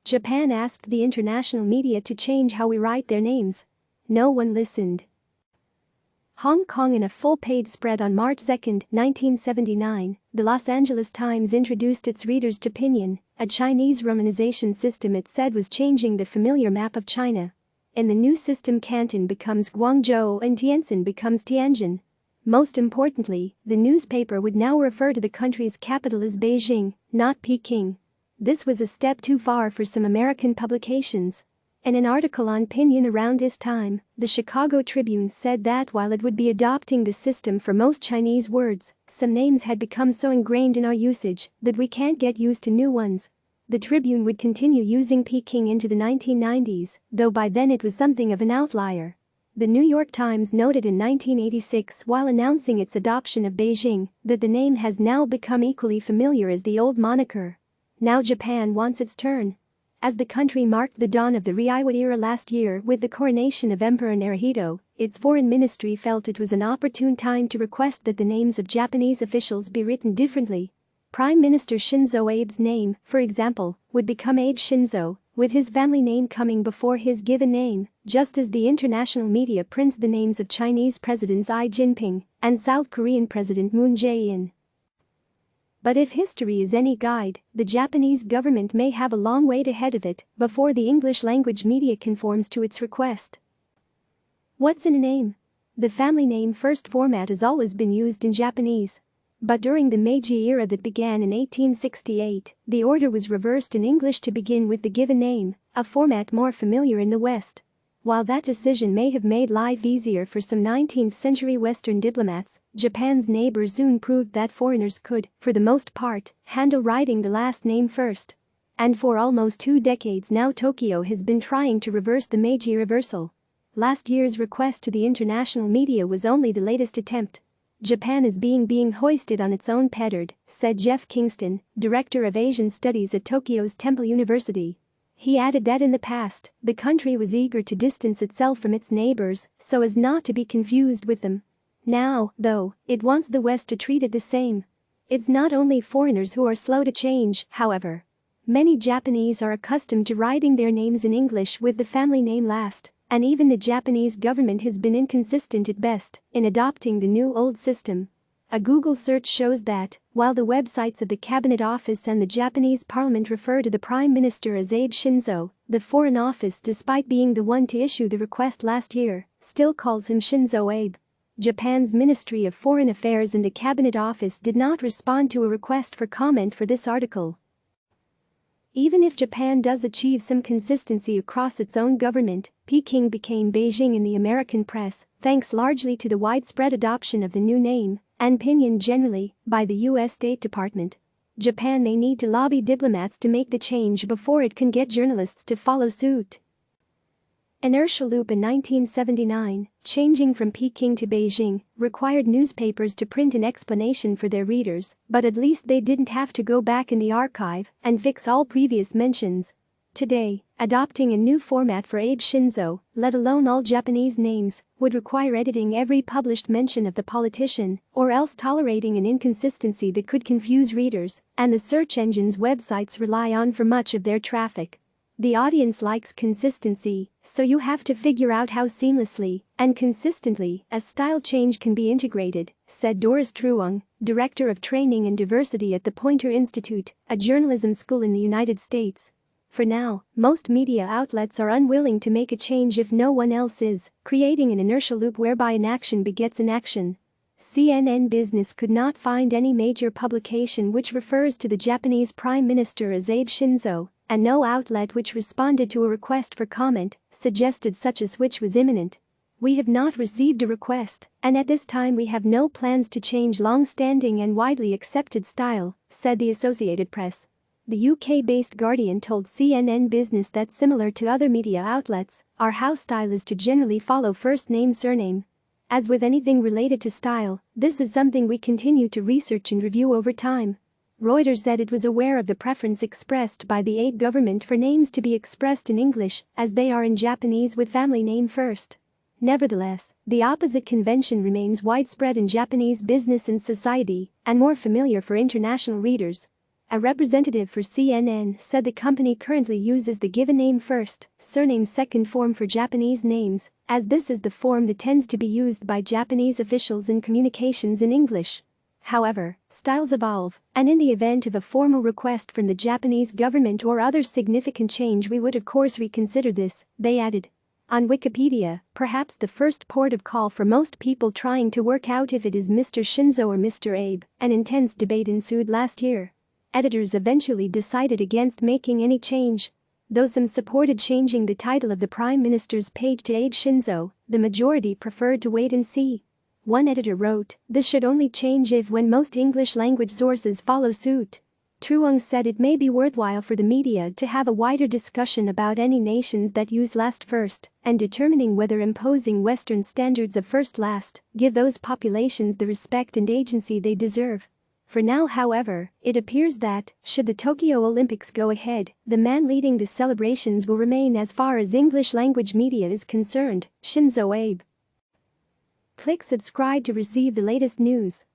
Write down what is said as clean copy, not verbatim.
Japan asked the international media to change how we write their names. No one listened. Hong Kong. In a full-page spread on March 2, 1979, the Los Angeles Times introduced its readers to Pinyin, a Chinese romanization system it said was changing the familiar map of China. In the new system, Canton becomes Guangzhou and Tientsin becomes Tianjin. Most importantly, the newspaper would now refer to the country's capital as Beijing, not Peking. This was a step too far for some American publications. In an article on Pinyin around this time, the Chicago Tribune said that while it would be adopting the system for most Chinese words, some names had become so ingrained in our usage that we can't get used to new ones. The Tribune would continue using Peking into the 1990s, though by then it was something of an outlier. The New York Times noted in 1986, while announcing its adoption of Beijing, that the name has now become equally familiar as the old moniker. Now Japan wants its turn. As the country marked the dawn of the Reiwa era last year with the coronation of Emperor Naruhito, its foreign ministry felt it was an opportune time to request that the names of Japanese officials be written differently. Prime Minister Shinzo Abe's name, for example, would become Abe Shinzo, with his family name coming before his given name, just as the international media prints the names of Chinese Presidents Xi Jinping and South Korean President Moon Jae-in. But if history is any guide, the Japanese government may have a long wait ahead of it before the English-language media conforms to its request. What's in a name? The family name first format has always been used in Japanese. But during the Meiji era that began in 1868, the order was reversed in English to begin with the given name, a format more familiar in the West. While that decision may have made life easier for some 19th-century Western diplomats, Japan's neighbor soon proved that foreigners could, for the most part, handle writing the last name first. And for almost 2 decades now, Tokyo has been trying to reverse the Meiji reversal. Last year's request to the international media was only the latest attempt. Japan is being hoisted on its own petard, said Jeff Kingston, director of Asian Studies at Tokyo's Temple University. He added that in the past, the country was eager to distance itself from its neighbors so as not to be confused with them. Now, though, it wants the West to treat it the same. It's not only foreigners who are slow to change, however. Many Japanese are accustomed to writing their names in English with the family name last, and even the Japanese government has been inconsistent at best in adopting the new old system. A Google search shows that, while the websites of the Cabinet Office and the Japanese Parliament refer to the Prime Minister as Abe Shinzo, the Foreign Office, despite being the one to issue the request last year, still calls him Shinzo Abe. Japan's Ministry of Foreign Affairs and the Cabinet Office did not respond to a request for comment for this article. Even if Japan does achieve some consistency across its own government, Peking became Beijing in the American press, thanks largely to the widespread adoption of the new name, and Pinyin generally, by the U.S. State Department. Japan may need to lobby diplomats to make the change before it can get journalists to follow suit. Inertial loop. In 1979, changing from Peking to Beijing required newspapers to print an explanation for their readers, but at least they didn't have to go back in the archive and fix all previous mentions. Today, adopting a new format for Abe Shinzo, let alone all Japanese names, would require editing every published mention of the politician, or else tolerating an inconsistency that could confuse readers and the search engines websites rely on for much of their traffic. The audience likes consistency, so you have to figure out how seamlessly and consistently a style change can be integrated, said Doris Truong, Director of Training and Diversity at the Poynter Institute, a journalism school in the United States. For now, most media outlets are unwilling to make a change if no one else is, creating an inertial loop whereby inaction begets inaction. CNN Business could not find any major publication which refers to the Japanese Prime Minister as Abe Shinzo, and no outlet which responded to a request for comment suggested such a switch was imminent. We have not received a request, and at this time we have no plans to change long-standing and widely accepted style, said the Associated Press. The UK-based Guardian told CNN Business that similar to other media outlets, our house style is to generally follow first name-surname. As with anything related to style, this is something we continue to research and review over time. Reuters said it was aware of the preference expressed by the Abe government for names to be expressed in English as they are in Japanese with family name first. Nevertheless, the opposite convention remains widespread in Japanese business and society and more familiar for international readers. A representative for CNN said the company currently uses the given name first, surname second form for Japanese names, as this is the form that tends to be used by Japanese officials in communications in English. However, styles evolve, and in the event of a formal request from the Japanese government or other significant change we would of course reconsider this, they added. On Wikipedia, perhaps the first port of call for most people trying to work out if it is Mr. Shinzo or Mr. Abe, an intense debate ensued last year. Editors eventually decided against making any change. Though some supported changing the title of the Prime Minister's page to Abe Shinzo, the majority preferred to wait and see. One editor wrote, "This should only change if when most English-language sources follow suit." Truong said it may be worthwhile for the media to have a wider discussion about any nations that use last first and determining whether imposing Western standards of first last give those populations the respect and agency they deserve. For now, however, it appears that, should the Tokyo Olympics go ahead, the man leading the celebrations will remain as far as English-language media is concerned, Shinzo Abe. Click subscribe to receive the latest news.